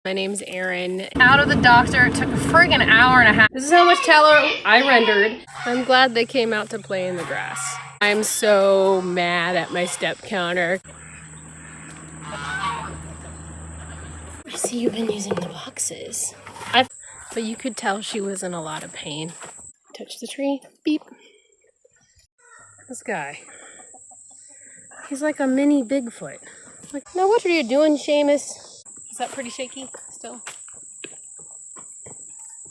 My name's Erin. Out of the doctor, it took a friggin' hour and a half. This is how much tallow I rendered. I'm glad they came out to play in the grass. I'm so mad at my step counter. I see you've been using the boxes. But you could tell she was in a lot of pain. Touch the tree, beep. This guy. He's like a mini Bigfoot. Like, now what are you doing, Seamus? Is that pretty shaky still?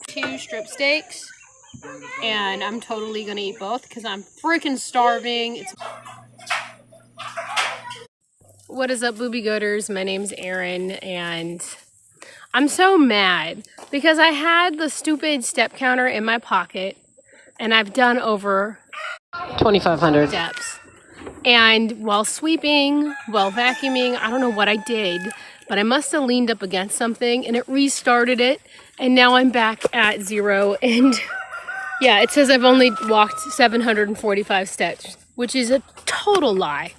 2 strip steaks, and I'm totally gonna eat both because I'm freaking starving. What is up, Boobie Goaters? My name's Erin, and I'm so mad because I had the stupid step counter in my pocket, and I've done over 2,500 steps. And while sweeping, while vacuuming, I don't know what I did, but I must have leaned up against something and it restarted it. And now I'm back at 0. And yeah, it says I've only walked 745 steps, which is a total lie.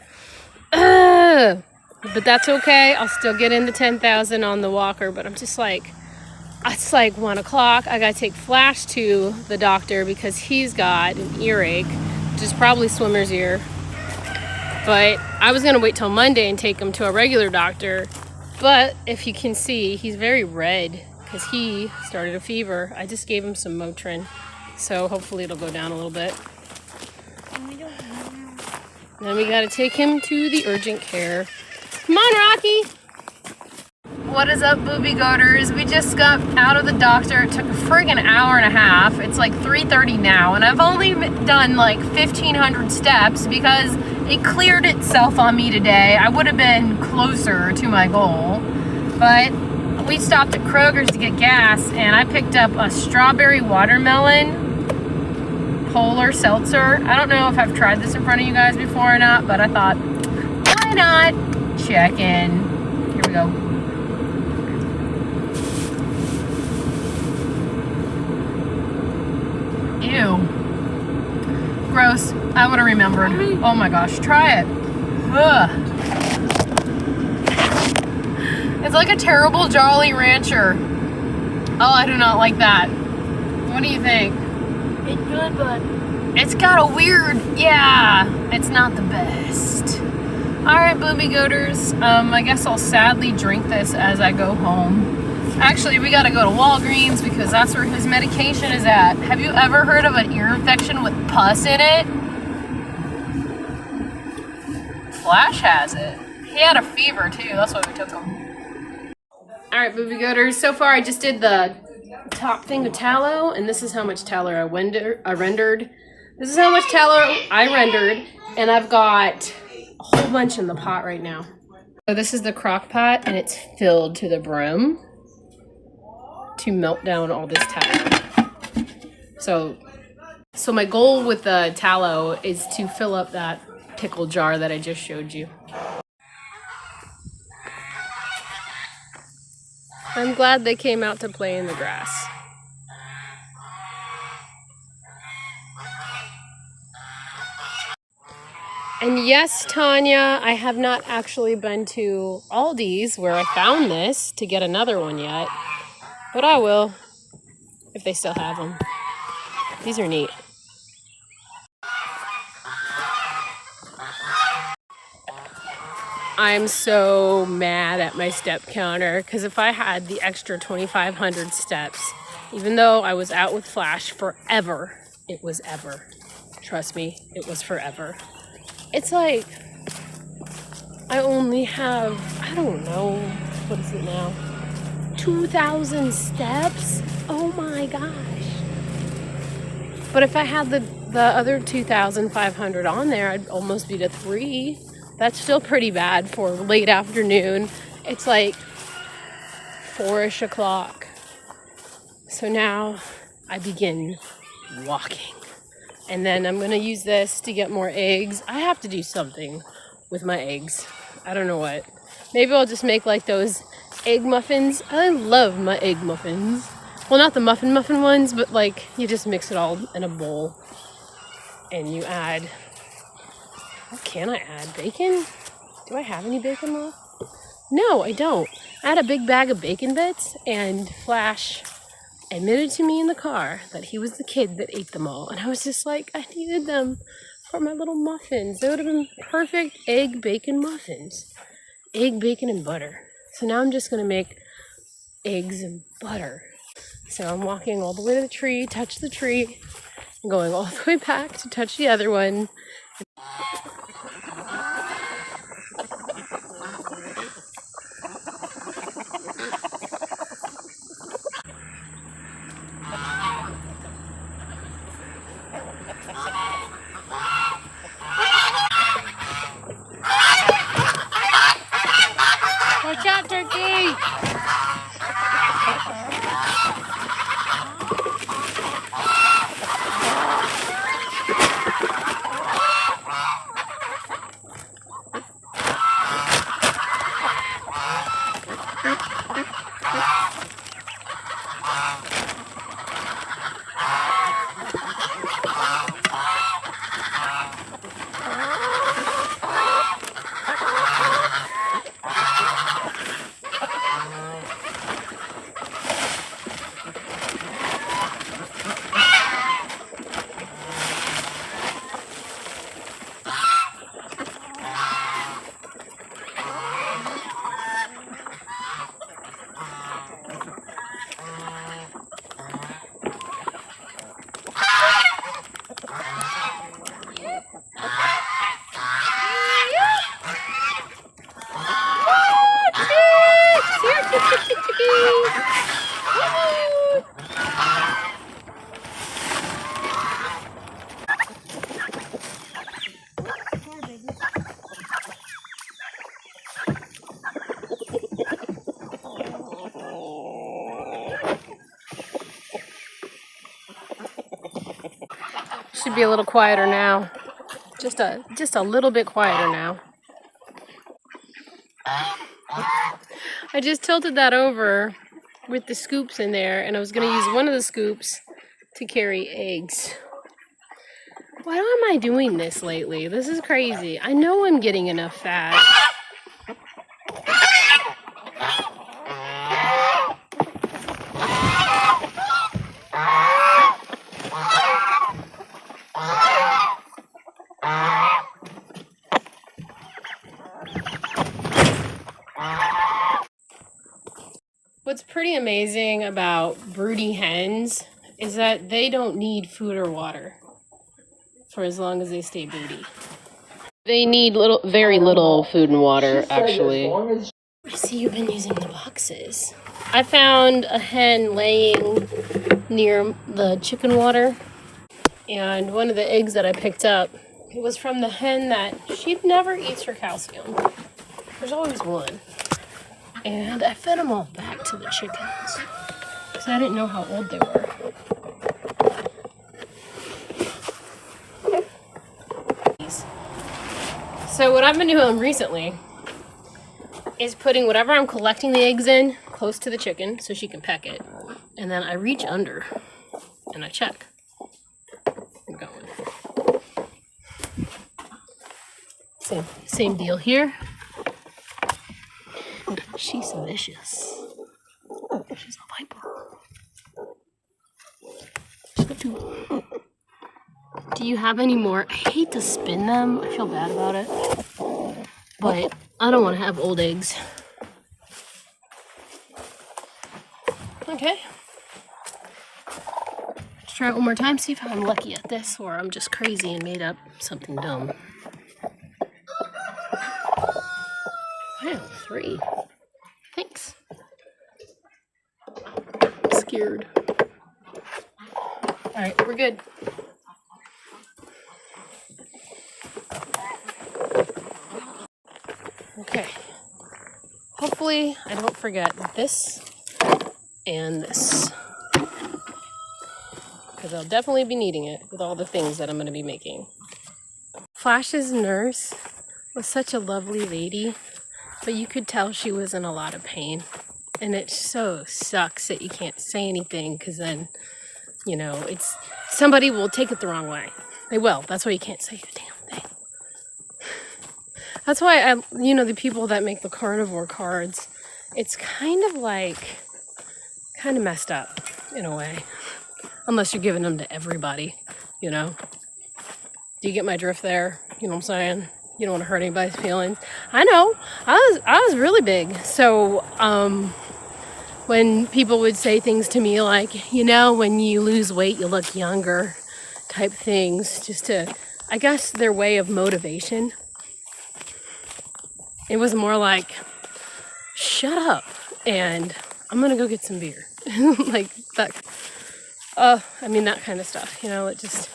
But that's okay. I'll still get into 10,000 on the walker, but I'm just like, it's like 1 o'clock. I gotta take Flash to the doctor because he's got an earache, which is probably swimmer's ear. But I was gonna wait till Monday and take him to a regular doctor. But if you can see, he's very red because he started a fever. I just gave him some Motrin, so hopefully it'll go down a little bit. Then we gotta take him to the urgent care. Come on, Rocky! What is up, Boobie Goaters? We just got out of the doctor. It took a friggin' hour and a half. It's like 3:30 now, and I've only done like 1,500 steps because it cleared itself on me today. I would have been closer to my goal, but we stopped at Kroger's to get gas, and I picked up a strawberry watermelon polar seltzer. I don't know if I've tried this in front of you guys before or not, but I thought, why not check in? Here we go. Ew. Gross. I would have remembered. Oh my gosh, try it. Ugh. It's like a terrible Jolly Rancher. Oh, I do not like that. What do you think? It's good, but it's got a weird, yeah, it's not the best. Alright, Boobie Goaters, I guess I'll sadly drink this as I go home. Actually, we gotta go to Walgreens because that's where his medication is at. Have you ever heard of an ear infection with pus in it? Flash has it. He had a fever too, that's why we took him. Alright, Boobie Goaters, so far I just did the top thing of tallow, and this is how much tallow I rendered. This is how much tallow I rendered, and I've got a whole bunch in the pot right now. So this is the crock pot, and it's filled to the brim to melt down all this tallow. So my goal with the tallow is to fill up that pickle jar that I just showed you. I'm glad they came out to play in the grass. And yes, Tanya, I have not actually been to Aldi's where I found this to get another one yet. But I will, if they still have them. These are neat. I'm so mad at my step counter because if I had the extra 2,500 steps, even though I was out with Flash forever, it was ever. Trust me, it was forever. It's like, I only have, I don't know, what is it now? 2,000 steps? Oh my gosh. But if I had the other 2,500 on there, I'd almost be to 3. That's still pretty bad for late afternoon. It's like 4-ish o'clock. So now I begin walking. And then I'm gonna use this to get more eggs. I have to do something with my eggs. I don't know what. Maybe I'll just make like those egg muffins. I love my egg muffins. Well, not the muffin ones, but like you just mix it all in a bowl and you add, what can I add? Bacon? Do I have any bacon left? No, I don't. I had a big bag of bacon bits, and Flash admitted to me in the car that he was the kid that ate them all. And I was just like, I needed them for my little muffins. They would have been perfect egg bacon muffins. Egg, bacon, and butter. So now I'm just going to make eggs and butter. So I'm walking all the way to the tree, touch the tree, I'm going all the way back to touch the other one. Watch out, turkey! Should be a little quieter now. Just a little bit quieter now. I just tilted that over with the scoops in there, and I was going to use one of the scoops to carry eggs. Why am I doing this lately? This is crazy. I know I'm getting enough fat. What's pretty amazing about broody hens is that they don't need food or water for as long as they stay broody. They need very little food and water, actually. I see you've been using the boxes. I found a hen laying near the chicken water, and one of the eggs that I picked up, it was from the hen that she never eats her calcium. There's always one. And I fed them all back to the chickens because I didn't know how old they were. So what I've been doing recently is putting whatever I'm collecting the eggs in close to the chicken so she can peck it. And then I reach under and I check. I'm going. Same deal here. She's vicious. She's a viper. She's got two. Do you have any more? I hate to spin them. I feel bad about it. But I don't want to have old eggs. Okay. Let's try it one more time, see if I'm lucky at this or I'm just crazy and made up something dumb. Wow, 3. Thanks. Scared. All right, we're good. Okay. Hopefully I don't forget this and this, because I'll definitely be needing it with all the things that I'm going to be making. Flash's nurse was such a lovely lady, but you could tell she was in a lot of pain. And it so sucks that you can't say anything, because then, you know, somebody will take it the wrong way. They will. That's why you can't say a damn thing. That's why the people that make the carnivore cards, it's kind of messed up in a way. Unless you're giving them to everybody, you know. Do you get my drift there? You know what I'm saying? You don't want to hurt anybody's feelings. I know. I was really big. So when people would say things to me like, when you lose weight, you look younger, type things, just to, I guess, their way of motivation. It was more like, shut up, and I'm gonna go get some beer. Like that. That kind of stuff. It just,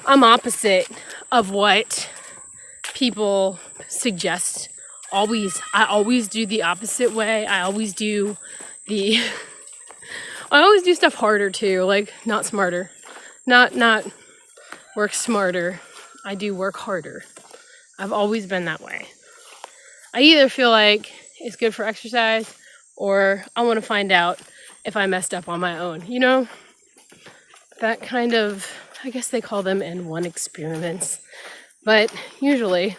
I'm opposite of what people suggest. I always do the opposite way. I always do stuff harder too, like not smarter. Not work smarter. I do work harder. I've always been that way. I either feel like it's good for exercise or I want to find out if I messed up on my own, That kind of, I guess they call them N1 experiments. But usually,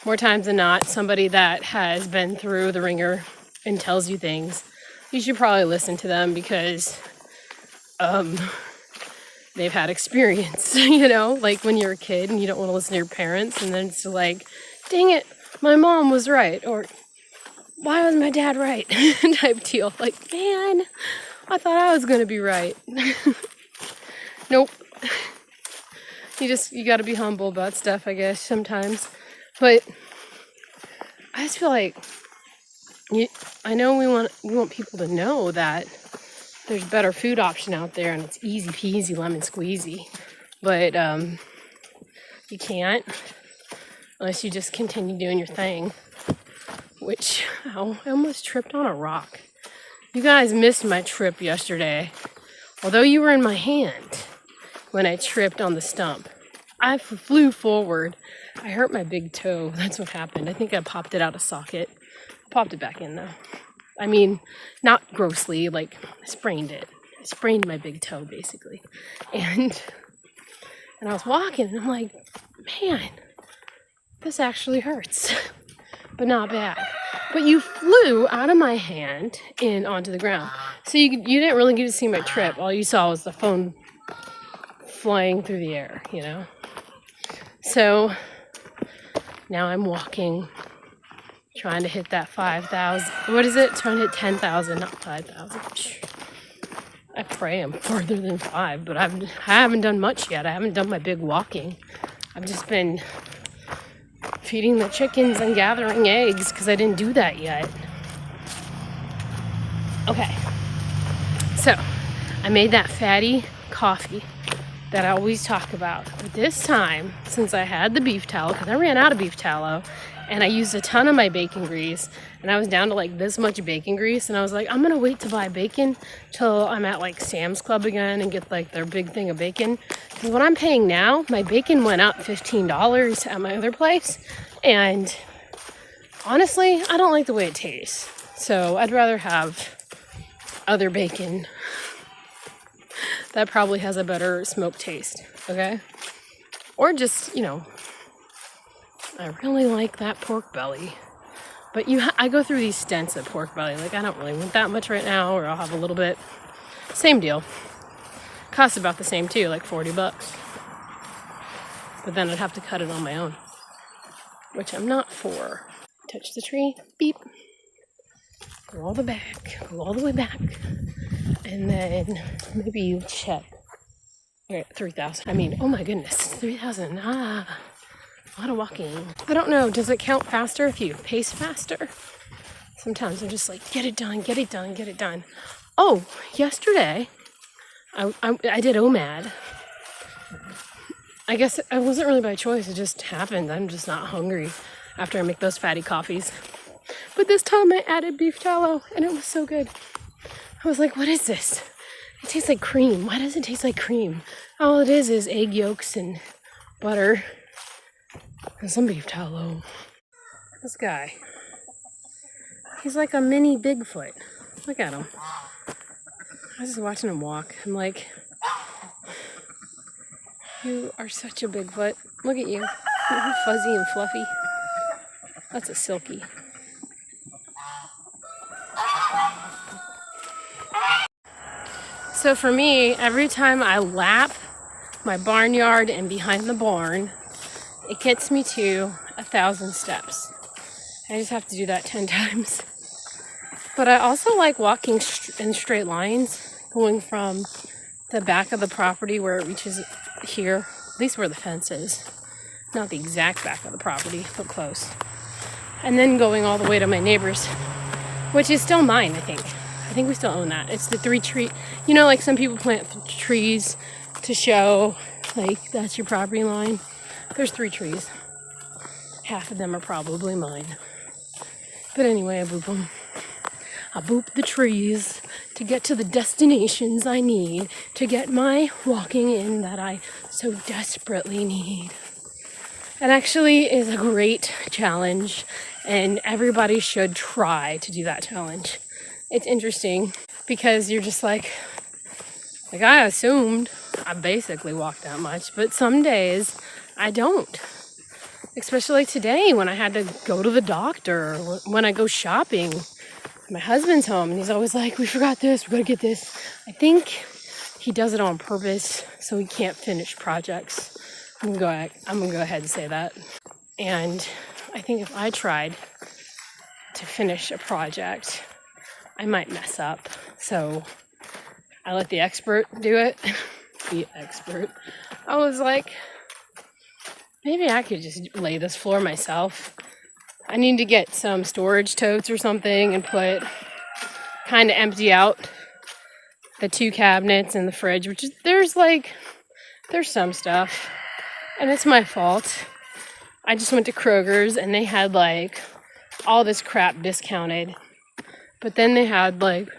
more times than not, somebody that has been through the ringer and tells you things, you should probably listen to them because they've had experience, like when you're a kid and you don't want to listen to your parents, and then it's like, dang it, my mom was right, or why was my dad right, type deal. Like, man, I thought I was going to be right. Nope. You got to be humble about stuff, I guess, sometimes. But I just feel like, I know we want people to know that there's a better food option out there and it's easy peasy lemon squeezy. But you can't unless you just continue doing your thing. Which, I almost tripped on a rock. You guys missed my trip yesterday. Although you were in my hand when I tripped on the stump. I flew forward. I hurt my big toe. That's what happened. I think I popped it out of socket. I popped it back in though. I mean, not grossly, like I sprained it. I sprained my big toe basically. And I was walking and I'm like, man, this actually hurts. But not bad. But you flew out of my hand and onto the ground. So you didn't really get to see my trip. All you saw was the phone flying through the air, So now I'm walking, trying to hit that 5,000. What is it? Trying to hit 10,000, not 5,000. I pray I'm further than 5, but I haven't done much yet. I haven't done my big walking. I've just been feeding the chickens and gathering eggs because I didn't do that yet. Okay, so I made that fatty coffee that I always talk about. But this time, since I had the beef tallow, because I ran out of beef tallow, and I used a ton of my bacon grease, and I was down to like this much bacon grease, and I was like, I'm gonna wait to buy bacon till I'm at like Sam's Club again and get like their big thing of bacon. Because what I'm paying now, my bacon went up $15 at my other place, and honestly, I don't like the way it tastes. So I'd rather have other bacon that probably has a better smoked taste, okay? Or just, I really like that pork belly. But I go through these stints of pork belly. Like, I don't really want that much right now, or I'll have a little bit. Same deal. Costs about the same too, like $40. But then I'd have to cut it on my own, which I'm not for. Touch the tree, beep. Go all the way back. And then maybe you check. We're at 3,000. Oh my goodness, 3,000. A lot of walking. I don't know, does it count faster if you pace faster? Sometimes I'm just like, get it done. Oh, yesterday, I did OMAD. I guess it wasn't really by choice, it just happened. I'm just not hungry after I make those fatty coffees. But this time I added beef tallow, and it was so good. I was like, what is this? It tastes like cream. Why does it taste like cream? All it is egg yolks and butter and some beef tallow. This guy, he's like a mini Bigfoot. Look at him. I was just watching him walk. I'm like, you are such a Bigfoot. Look at you. You're fuzzy and fluffy. That's a silky. So for me, every time I lap my barnyard and behind the barn, it gets me to 1,000 steps. I just have to do that 10 times. But I also like walking in straight lines, going from the back of the property where it reaches here, at least where the fence is. Not the exact back of the property, but close. And then going all the way to my neighbor's, which is still mine, I think. I think we still own that. It's the 3 tree, you know, like some people plant trees to show, like, that's your property line. There's 3 trees. Half of them are probably mine. But anyway, I boop them. I boop the trees to get to the destinations I need to get my walking in that I so desperately need. It actually is a great challenge, and everybody should try to do that challenge. It's interesting because you're just like I assumed I basically walk that much, but some days I don't. Especially today when I had to go to the doctor, or when I go shopping. My husband's home and he's always like, we forgot this, we gotta get this. I think he does it on purpose so he can't finish projects. I'm gonna go ahead and say that. And I think if I tried to finish a project, I might mess up. So I let the expert do it. The expert. I was like, maybe I could just lay this floor myself. I need to get some storage totes or something and kind of empty out the 2 cabinets and the fridge, which is, there's some stuff. And it's my fault. I just went to Kroger's and they had like all this crap discounted. But then they had like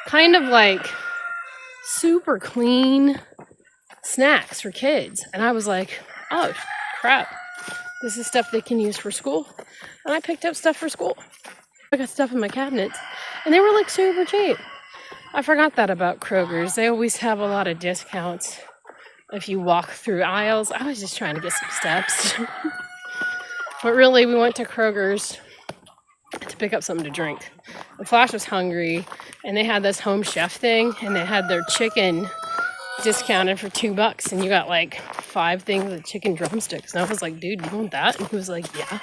kind of like super clean snacks for kids. And I was like, oh crap. This is stuff they can use for school. And I picked up stuff for school. I got stuff in my cabinets. And they were like super cheap. I forgot that about Kroger's. They always have a lot of discounts if you walk through aisles. I was just trying to get some steps. But really, we went to Kroger's to pick up something to drink. And Flash was hungry. And they had this home chef thing. And they had their chicken discounted for $2, and you got like 5 things of chicken drumsticks. And I was like, dude, you want that? And he was like, yeah.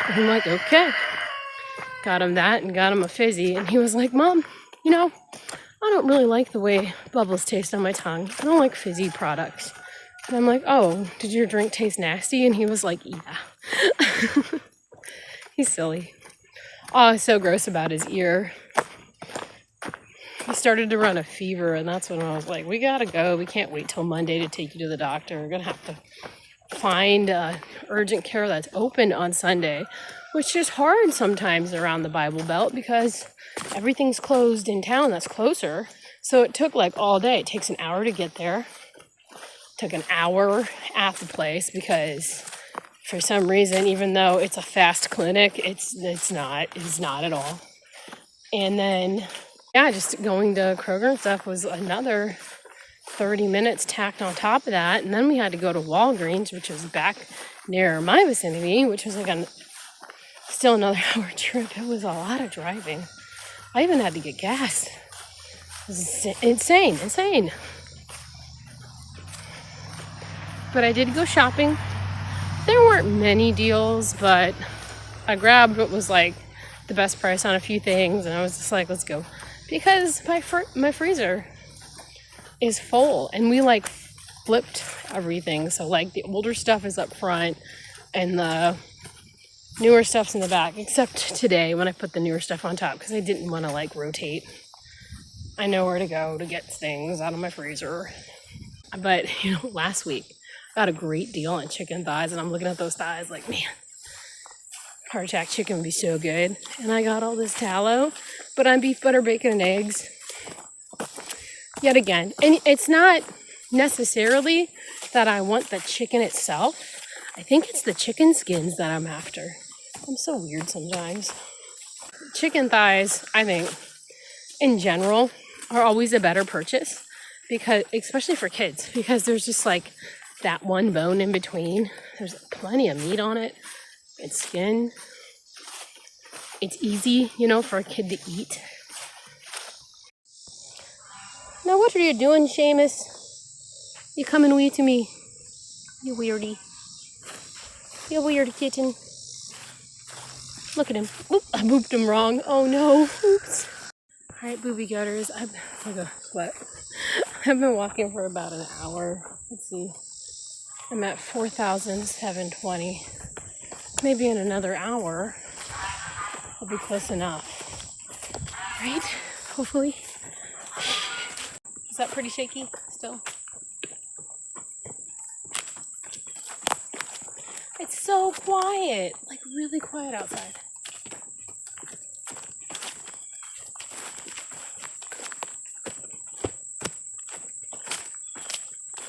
And I'm like, okay. Got him that and got him a fizzy. And he was like, Mom, you know, I don't really like the way bubbles taste on my tongue. I don't like fizzy products. And I'm like, oh, did your drink taste nasty? And he was like, yeah. He's silly. Oh, I was so gross about his ear. He started to run a fever, and that's when I was like, we gotta go. We can't wait till Monday to take you to the doctor. We're gonna have to find urgent care that's open on Sunday, which is hard sometimes around the Bible Belt because everything's closed in town that's closer. So it took like all day. It takes an hour to get there. It took an hour at the place because for some reason, even though it's a fast clinic, it's not at all. And then yeah, just going to Kroger and stuff was another 30 minutes tacked on top of that. And then we had to go to Walgreens, which was back near my vicinity, which was like still another hour trip. It was a lot of driving. I even had to get gas. It was insane. But I did go shopping. There weren't many deals, but I grabbed what was like the best price on a few things. And I was just like, let's go. Because my freezer is full, and we like flipped everything. So like the older stuff is up front and the newer stuff's in the back, except today when I put the newer stuff on top because I didn't want to like rotate. I know where to go to get things out of my freezer. But you know, last week I got a great deal on chicken thighs, and I'm looking at those thighs like, man, heart attack chicken would be so good. And I got all this tallow, but on beef, butter, bacon, and eggs. Yet again. And it's not necessarily that I want the chicken itself. I think it's the chicken skins that I'm after. I'm so weird sometimes. Chicken thighs, I think, in general, are always a better purchase. Because, especially for kids, because there's just like that one bone in between. There's plenty of meat on it. It's skin. It's easy, you know, for a kid to eat. Now what are you doing, Seamus? You coming wee to me? You weirdie. You weird kitten. Look at him. Oop, I booped him wrong. Oh no. Oops. Alright, Boobie Goaters. I've been walking for about an hour. Let's see. I'm at 4,720. Maybe in another hour I'll be close enough. Right? Hopefully. Is that pretty shaky still? It's so quiet. Like really quiet outside.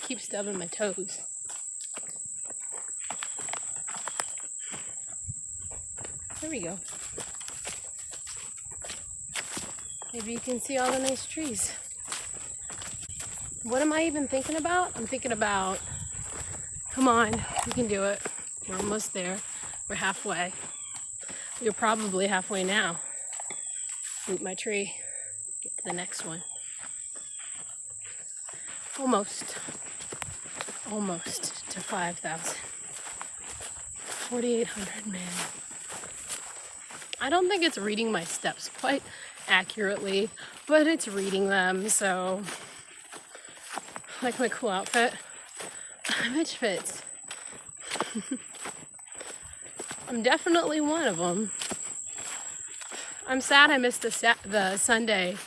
Keep stubbing my toes. There we go. Maybe you can see all the nice trees. What am I even thinking about? I'm thinking about, come on, we can do it. We're almost there. We're halfway. We're probably halfway now. Root my tree. Get to the next one. Almost to 5,000. 4,800, man. I don't think it's reading my steps quite accurately, but it's reading them, so like my cool outfit. Which fits. I'm definitely one of them. I'm sad I missed the Sunday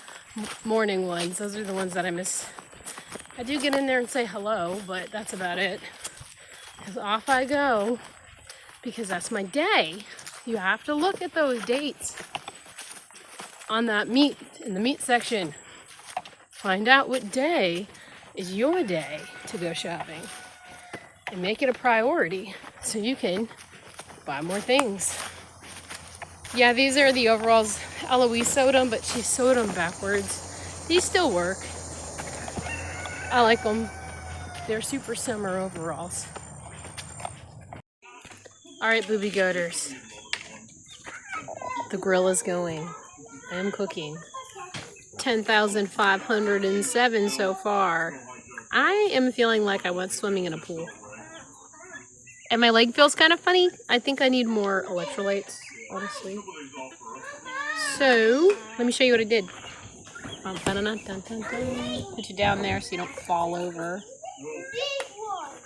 morning ones. Those are the ones that I miss. I do get in there and say hello, but that's about it. Because off I go, because that's my day. You have to look at those dates on that meat, in the meat section. Find out what day is your day to go shopping. And make it a priority so you can buy more things. Yeah, these are the overalls. Eloise sewed them, but she sewed them backwards. These still work. I like them. They're super summer overalls. All right, Boobie Goaters. The grill is going. I am cooking. 10,507 so far. I am feeling like I went swimming in a pool. And my leg feels kind of funny. I think I need more electrolytes, honestly. So, let me show you what I did. Put you down there so you don't fall over.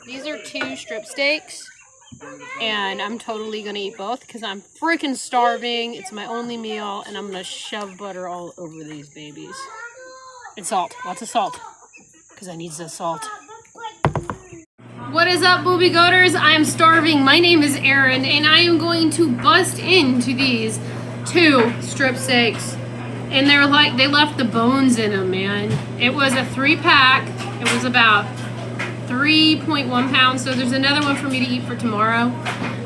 These are 2 strip steaks. And I'm totally going to eat both because I'm freaking starving. It's my only meal. And I'm going to shove butter all over these babies. And salt. Lots of salt. Because I need the salt. What is up, Boobie Goaters? I am starving. My name is Erin, and I am going to bust into these 2 strip steaks. And they're like, they left the bones in them, man. It was a 3-pack. It was about 3.1 pounds, so there's another one for me to eat for tomorrow.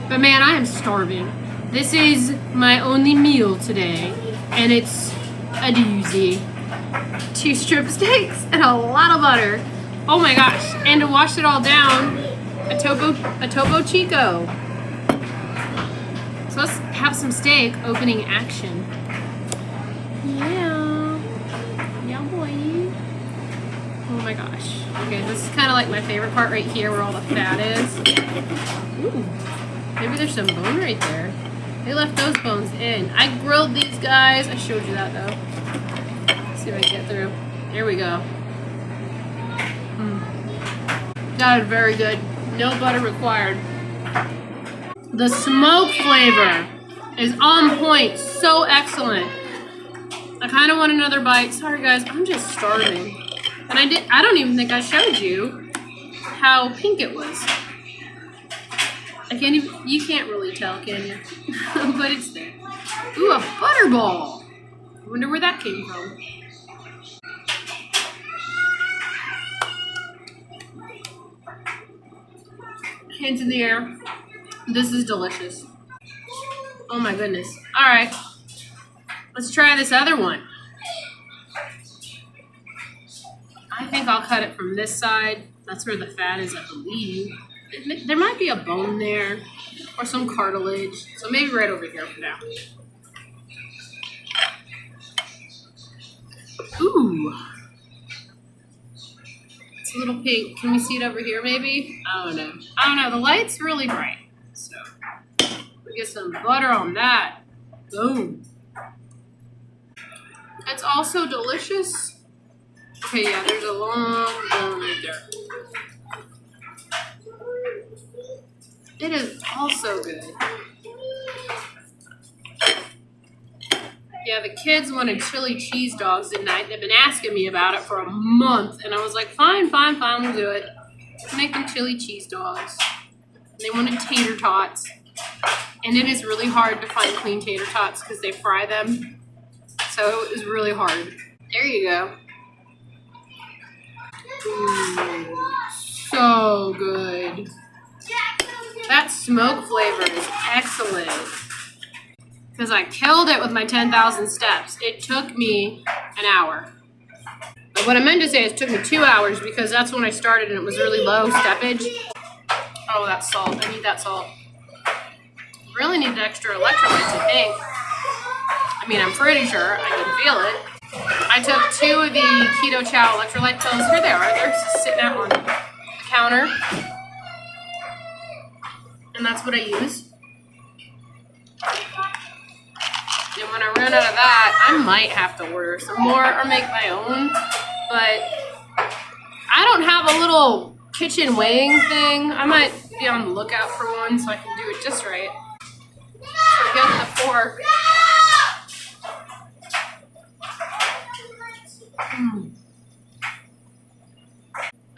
But man, I am starving. This is my only meal today, and it's a doozy. 2 strip steaks and a lot of butter. Oh my gosh, and to wash it all down, a Topo Chico. So let's have some steak opening action. Yeah boy. Oh my gosh. Okay, this is kind of like my favorite part right here where all the fat is. Ooh, maybe there's some bone right there. They left those bones in. I grilled these guys. I showed you that though. Let's see if I can get through. There we go. That is very good. No butter required. The smoke flavor is on point. So excellent. I kind of want another bite. Sorry guys, I'm just starving. And I don't even think I showed you how pink it was. You can't really tell, can you? But it's there. Ooh, a butterball. I wonder where that came from. Hands in the air. This is delicious. Oh my goodness. All right. Let's try this other one. I think I'll cut it from this side. That's where the fat is, I believe. There might be a bone there or some cartilage. So maybe right over here for now. Ooh. It's a little pink. Can we see it over here maybe? I don't know. I don't know. The light's really bright. So we get some butter on that. Boom. It's also delicious. Okay, yeah, there's a long bone right there. It is also good. Yeah, the kids wanted chili cheese dogs tonight. They've been asking me about it for a month. And I was like, fine, we'll do it. Make them chili cheese dogs. And they wanted tater tots. And it is really hard to find clean tater tots because they fry them. So it was really hard. There you go. Ooh, so good. That smoke flavor is excellent. Because I killed it with my 10,000 steps. It took me an hour. But what I meant to say is it took me 2 hours because that's when I started and it was really low steppage. Oh, that's salt. I need that salt. Really need extra electrolytes, I think. I mean, I'm pretty sure. I can feel it. I took 2 of the Keto Chow electrolyte pills. Here they are. They're just sitting out on the counter. And that's what I use. And when I run out of that, I might have to order some more or make my own. But I don't have a little kitchen weighing thing. I might be on the lookout for one so I can do it just right. Forget the fork.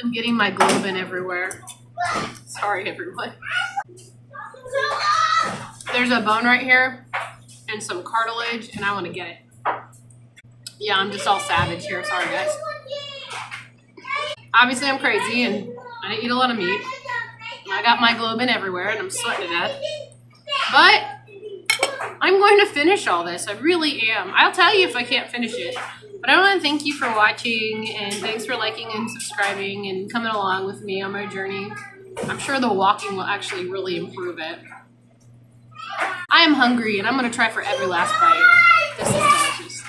I'm getting my globin everywhere. Sorry, everyone. There's a bone right here and some cartilage, and I want to get it. Yeah, I'm just all savage here. Sorry, guys. Obviously, I'm crazy, and I eat a lot of meat. And I got my globin everywhere, and I'm sweating to death. But I'm going to finish all this. I really am. I'll tell you if I can't finish it. But I want to thank you for watching, and thanks for liking and subscribing and coming along with me on my journey. I'm sure the walking will actually really improve it. I am hungry, and I'm going to try for every last bite. This is delicious.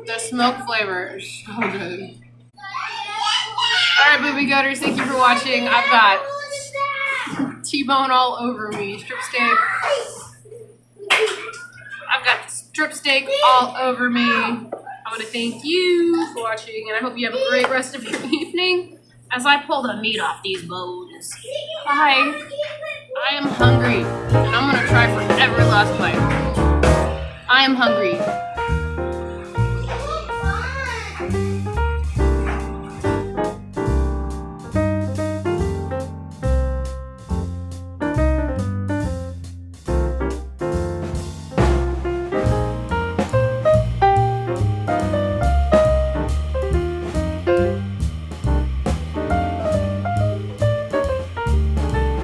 The smoke flavor is so good. Alright, Boobie Goaters, thank you for watching. I've got T-bone all over me. Strip steak. I've got strip steak all over me. I want to thank you for watching, and I hope you have a great rest of your evening as I pull the meat off these bones. Bye. I am hungry, and I'm going to try for every last bite. I am hungry.